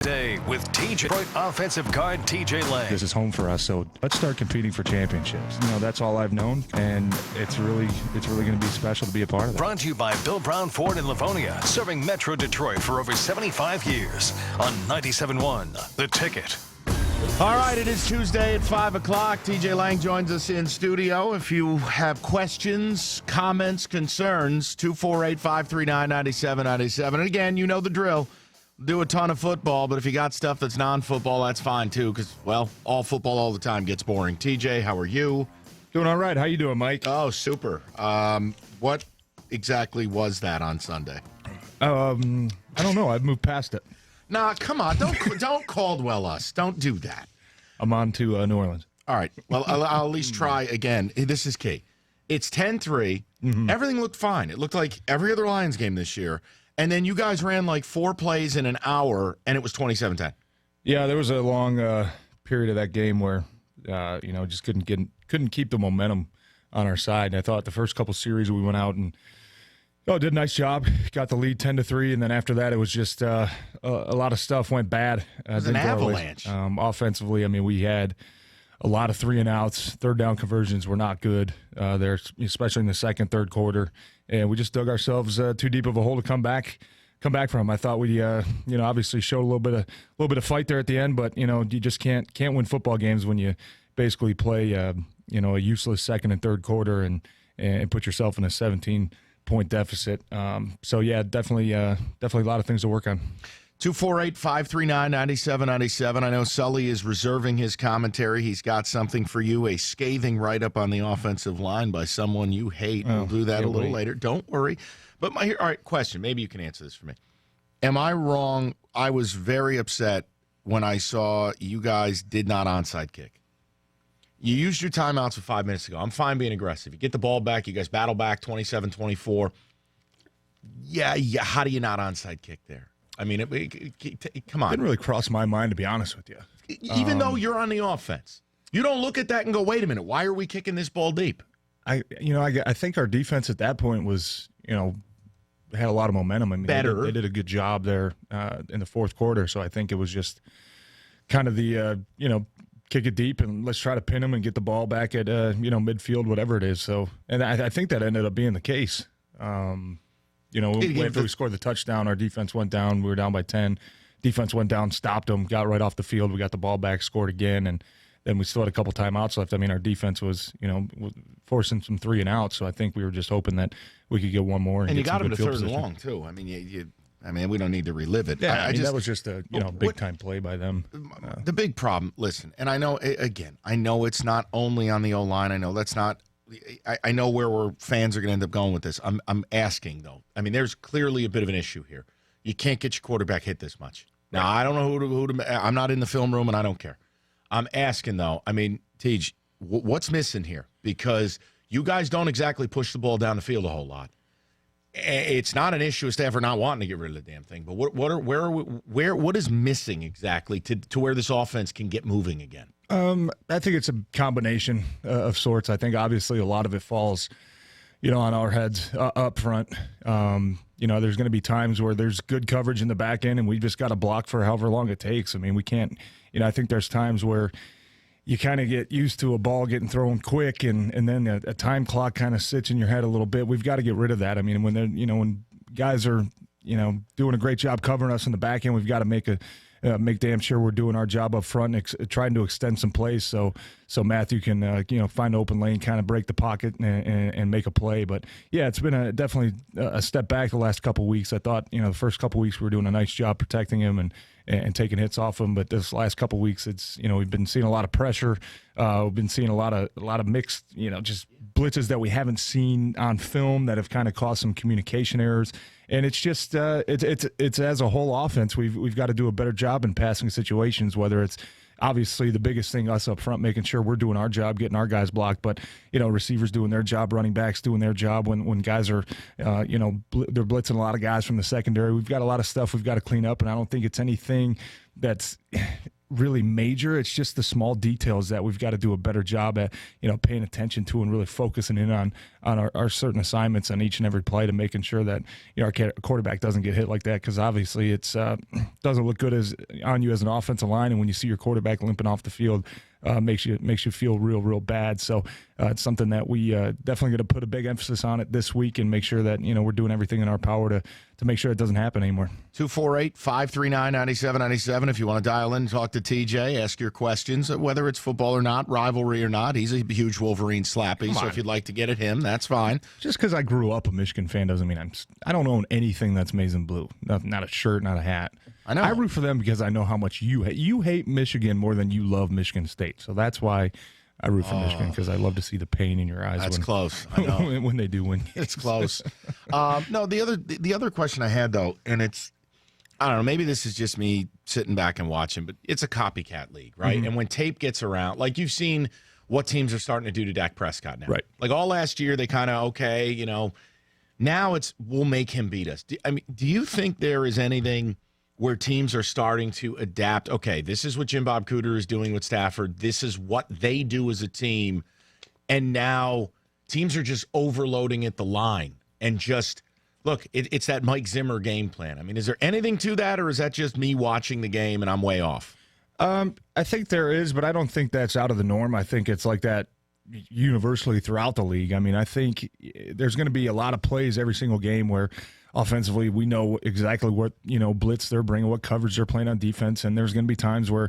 Day with TJ offensive guard TJ Lang. This is home for us, so let's start competing for championships. That's all I've known, and it's really going to be special to be a part of that. Brought to you by Bill Brown Ford in Livonia, serving Metro Detroit for over 75 years on 97.1 The Ticket. All right, it is Tuesday at 5 o'clock. TJ Lang joins us in studio. If you have questions, comments, concerns, 248-539-9797. And again, you know the drill. Do a ton of football, but if you got stuff that's non-football, that's fine too, because, well, all football all the time gets boring. TJ, how are you? Doing all right. How you doing, Mike? Oh, super. What exactly was that on Sunday? I don't know. I've moved past it. Nah, come on. Don't Caldwell us. Don't do that. I'm on to New Orleans. All right. Well, I'll at least try again. This is key. It's 10-3. Mm-hmm. Everything looked fine. It looked like every other Lions game this year. And then you guys ran like 4 plays in an hour, and it was 27-10. Yeah, there was a long period of that game where, just couldn't keep the momentum on our side. And I thought the first couple series we went out and did a nice job, got the lead 10-3, and then after that it was just a lot of stuff went bad. It was an avalanche. Offensively, we had a lot of 3-and-outs. Third down conversions were not good there, especially in the second, third quarter. And we just dug ourselves too deep of a hole to come back from. I thought we, obviously showed a little bit of fight there at the end, but you just can't win football games when you basically play, a useless second and third quarter and put yourself in a 17-point deficit. So yeah, definitely a lot of things to work on. 248-539-9797. I know Sully is reserving his commentary. He's got something for you, a scathing write-up on the offensive line by someone you hate. We'll do that a little later. Don't worry. But all right, question. Maybe you can answer this for me. Am I wrong? I was very upset when I saw you guys did not onside kick. You used your timeouts for 5 minutes ago. I'm fine being aggressive. You get the ball back. You guys battle back 27-24. Yeah, how do you not onside kick there? Come on. Didn't really cross my mind, to be honest with you. Even though you're on the offense, you don't look at that and go, "Wait a minute, why are we kicking this ball deep?" I think our defense at that point was, had a lot of momentum. Better. They did a good job there in the fourth quarter. So I think it was just kind of the, kick it deep and let's try to pin them and get the ball back at, midfield, whatever it is. So, and I think that ended up being the case. After we scored the touchdown, our defense went down. We were down by 10. Defense went down, stopped them, got right off the field. We got the ball back, scored again, and then we still had a couple timeouts left. Our defense was, forcing some 3-and-outs. So I think we were just hoping that we could get one more. And you get got him to third position. And long too. We don't need to relive it. Yeah, that was just a big time play by them. The big problem. Listen, and I know it's not only on the O-line. I know that's not. I know where fans are going to end up going with this. I'm asking, though. There's clearly a bit of an issue here. You can't get your quarterback hit this much. Now, I don't know who to I'm not in the film room, and I don't care. I'm asking, though. Tej, what's missing here? Because you guys don't exactly push the ball down the field a whole lot. It's not an issue as to ever not wanting to get rid of the damn thing. But what is missing exactly to where this offense can get moving again? I think it's a combination of sorts. I think obviously a lot of it falls, on our heads up front. There's going to be times where there's good coverage in the back end, and we just got to block for however long it takes. We can't. I think there's times where you kind of get used to a ball getting thrown quick, and then a time clock kind of sits in your head a little bit. We've got to get rid of that. When they're when guys are doing a great job covering us in the back end, we've got to make damn sure we're doing our job up front and trying to extend some plays so Matthew can find an open lane, kind of break the pocket and make a play. But yeah, it's been definitely a step back the last couple of weeks. I thought the first couple of weeks we were doing a nice job protecting him and taking hits off him, but this last couple of weeks it's we've been seeing a lot of pressure. We've been seeing a lot of mixed just blitzes that we haven't seen on film that have kind of caused some communication errors. And it's just it's as a whole offense, we've got to do a better job in passing situations, whether it's obviously the biggest thing, us up front, making sure we're doing our job, getting our guys blocked, but receivers doing their job, running backs doing their job when guys are they're blitzing a lot of guys from the secondary. We've got a lot of stuff we've got to clean up, and I don't think it's anything that's really major. It's just the small details that we've got to do a better job at, paying attention to and really focusing in on our certain assignments on each and every play to making sure that our quarterback doesn't get hit like that, because obviously it's doesn't look good on you as an offensive line, and when you see your quarterback limping off the field, makes you feel real bad. So it's something that we definitely going to put a big emphasis on it this week and make sure that we're doing everything in our power to make sure it doesn't happen anymore. 248-539-9797 if you want to dial in and talk to TJ, ask your questions, whether it's football or not, rivalry or not. He's a huge Wolverine slappy, so if you'd like to get at him, that's fine. Just because I grew up a Michigan fan doesn't mean I don't own anything that's maize and blue. Not a shirt, not a hat. I know. I root for them because I know how much you hate Michigan more than you love Michigan State. So that's why I root for Michigan, because I love to see the pain in your eyes. That's close. I know. when they do win. It's close. No, the other question I had, though, and it's, I don't know, maybe this is just me sitting back and watching, but it's a copycat league, right? Mm-hmm. And when tape gets around, like you've seen what teams are starting to do to Dak Prescott now. Right. Like all last year, they kind of, now it's, we'll make him beat us. Do you think there is anything where teams are starting to adapt? Okay, this is what Jim Bob Cooter is doing with Stafford. This is what they do as a team. And now teams are just overloading at the line and just, look, it's that Mike Zimmer game plan. I mean, is there anything to that, or is that just me watching the game and I'm way off? I think there is, but I don't think that's out of the norm. I think it's like that universally throughout the league. I mean, I think there's going to be a lot of plays every single game where offensively we know exactly what blitz they're bringing, what coverage they're playing on defense, and there's going to be times where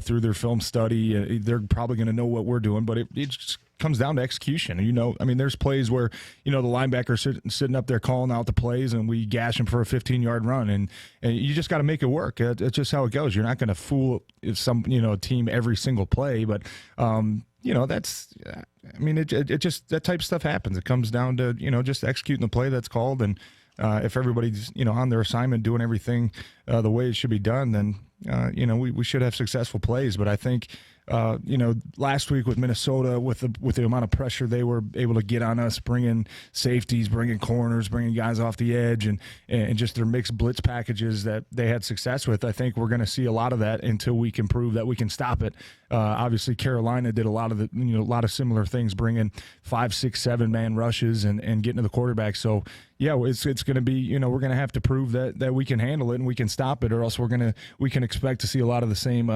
through their film study they're probably going to know what we're doing, but it just comes down to execution. I mean, there's plays where the linebacker sitting up there calling out the plays and we gash him for a 15-yard run, and you just got to make it work. It's just how it goes. You're not going to fool some team every single play, but that's, I mean, it just, that type of stuff happens. It comes down to, just executing the play that's called. And if everybody's, on their assignment, doing everything the way it should be done, then, we should have successful plays. But I think, last week with Minnesota, with the amount of pressure they were able to get on us, bringing safeties, bringing corners, bringing guys off the edge, and just their mixed blitz packages that they had success with, I think we're going to see a lot of that until we can prove that we can stop it. Obviously, Carolina did a lot of similar things, bringing 5, 6, 7-man rushes and getting to the quarterback. So yeah, it's going to be, we're going to have to prove that we can handle it and we can stop it, or else we can expect to see a lot of the same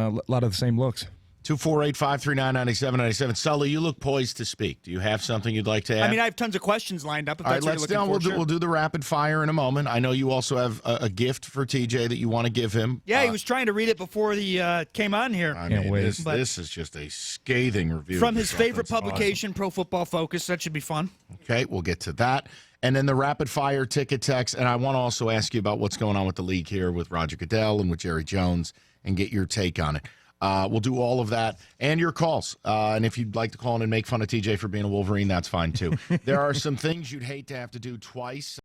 looks. 248-539-9797. Sully, you look poised to speak. Do you have something you'd like to add? I mean, I have tons of questions lined up. All right, let's do. We'll do the rapid fire in a moment. I know you also have a gift for TJ that you want to give him. Yeah, he was trying to read it before he came on here. I mean, this is just a scathing review from his favorite publication, Pro Football Focus. That should be fun. Okay, we'll get to that. And then the rapid fire ticket text. And I want to also ask you about what's going on with the league here with Roger Goodell and with Jerry Jones, and get your take on it. We'll do all of that and your calls. And if you'd like to call in and make fun of TJ for being a Wolverine, that's fine too. There are some things you'd hate to have to do twice.